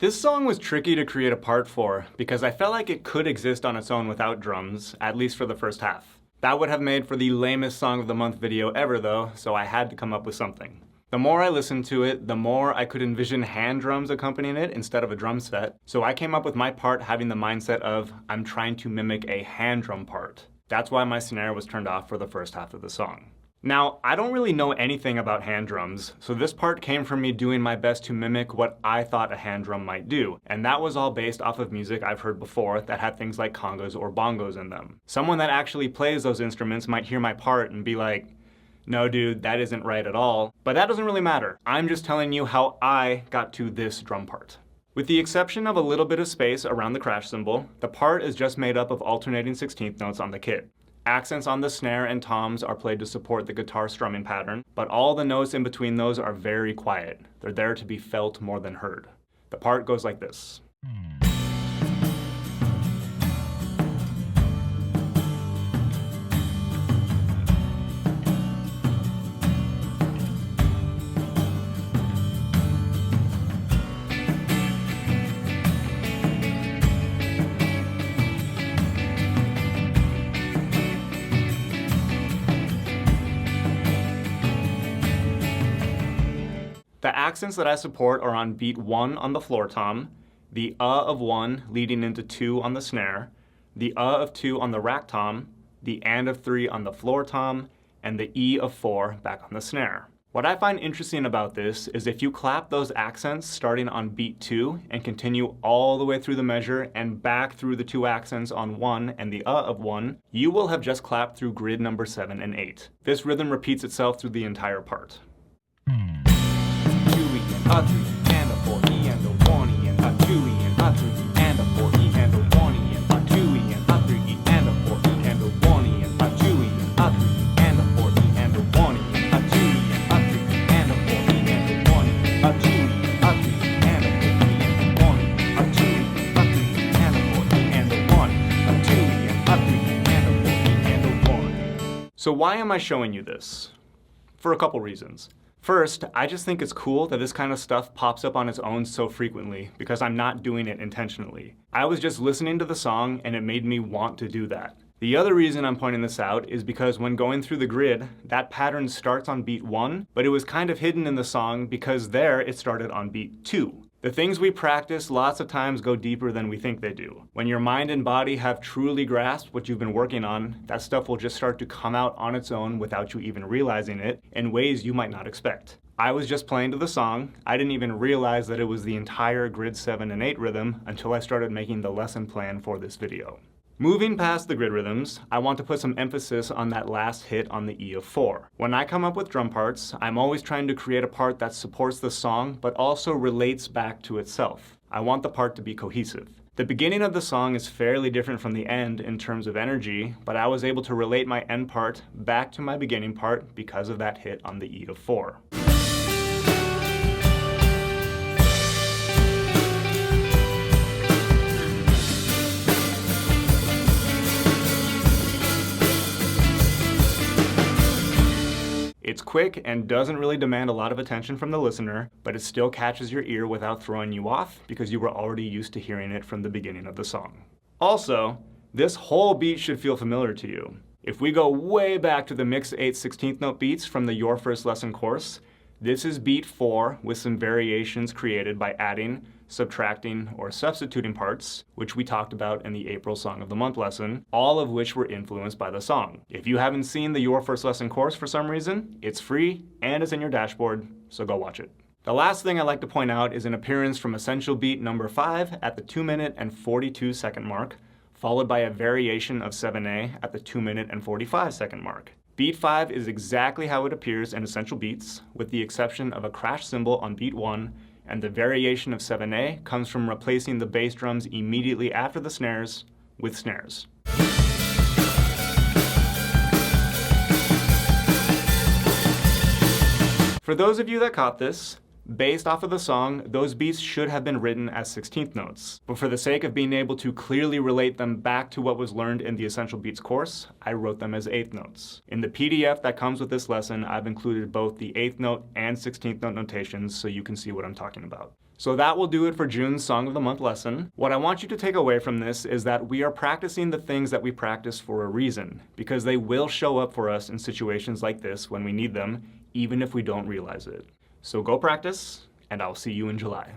This song was tricky to create a part for because I felt like it could exist on its own without drums, at least for the first half. That would have made for the lamest song of the month video ever though, so I had to come up with something. The more I listened to it, the more I could envision hand drums accompanying it instead of a drum set, so I came up with my part having the mindset of, I'm trying to mimic a hand drum part. That's why my snare was turned off for the first half of the song. Now, I don't really know anything about hand drums, so this part came from me doing my best to mimic what I thought a hand drum might do, and that was all based off of music I've heard before that had things like congas or bongos in them. Someone that actually plays those instruments might hear my part and be like, no dude, that isn't right at all, but that doesn't really matter. I'm just telling you how I got to this drum part. With the exception of a little bit of space around the crash cymbal, the part is just made up of alternating 16th notes on the kit. Accents on the snare and toms are played to support the guitar strumming pattern, but all the notes in between those are very quiet. They're there to be felt more than heard. The part goes like this. The accents that I support are on beat 1 on the floor tom, the of 1 leading into 2 on the snare, the of 2 on the rack tom, the and of 3 on the floor tom, and the e of 4 back on the snare. What I find interesting about this is if you clap those accents starting on beat 2 and continue all the way through the measure and back through the 2 accents on 1 and the of 1, you will have just clapped through grid number 7 and 8. This rhythm repeats itself through the entire part. A 3 and a 4 E and a 1 E and a 2 E and a 3 and a 4 E and a 1 E and a 2 E and a 3 E and a 4 E and a 1 E and a 2 E and a 3 E and a 4 E and a 1 E and a 2 E and a 3 E and a 4 E and a 1 E and a 2 E and a 3 E and a 4 E and a 1 E and a 2 E and a 3 E and a 4 E and a 1 a 2 E and a 3 E and a 4 E and a 1. So why am I showing you this? For a couple reasons. First, I just think it's cool that this kind of stuff pops up on its own so frequently because I'm not doing it intentionally. I was just listening to the song and it made me want to do that. The other reason I'm pointing this out is because when going through the grid, that pattern starts on beat 1, but it was kind of hidden in the song because there it started on beat 2. The things we practice lots of times go deeper than we think they do. When your mind and body have truly grasped what you've been working on, that stuff will just start to come out on its own without you even realizing it in ways you might not expect. I was just playing to the song. I didn't even realize that it was the entire grid 7 and 8 rhythm until I started making the lesson plan for this video. Moving past the grid rhythms, I want to put some emphasis on that last hit on the E of 4. When I come up with drum parts, I'm always trying to create a part that supports the song but also relates back to itself. I want the part to be cohesive. The beginning of the song is fairly different from the end in terms of energy, but I was able to relate my end part back to my beginning part because of that hit on the E of 4. It's quick and doesn't really demand a lot of attention from the listener, but it still catches your ear without throwing you off because you were already used to hearing it from the beginning of the song. Also, this whole beat should feel familiar to you. If we go way back to the mixed 8 16th note beats from the Your First Lesson course, this is beat 4 with some variations created by adding, subtracting, or substituting parts, which we talked about in the April Song of the Month lesson, all of which were influenced by the song. If you haven't seen the Your First Lesson course for some reason, it's free and it's in your dashboard, so go watch it. The last thing I'd like to point out is an appearance from essential beat number 5 at the 2-minute and 42-second mark, followed by a variation of 7A at the 2-minute and 45-second mark. Beat 5 is exactly how it appears in essential beats, with the exception of a crash cymbal on beat 1, and the variation of 7A comes from replacing the bass drums immediately after the snares with snares. For those of you that caught this, based off of the song, those beats should have been written as 16th notes. But for the sake of being able to clearly relate them back to what was learned in the Essential Beats course, I wrote them as 8th notes. In the PDF that comes with this lesson, I've included both the 8th note and 16th note notations so you can see what I'm talking about. So that will do it for June's Song of the Month lesson. What I want you to take away from this is that we are practicing the things that we practice for a reason, because they will show up for us in situations like this when we need them, even if we don't realize it. So go practice, and I'll see you in July.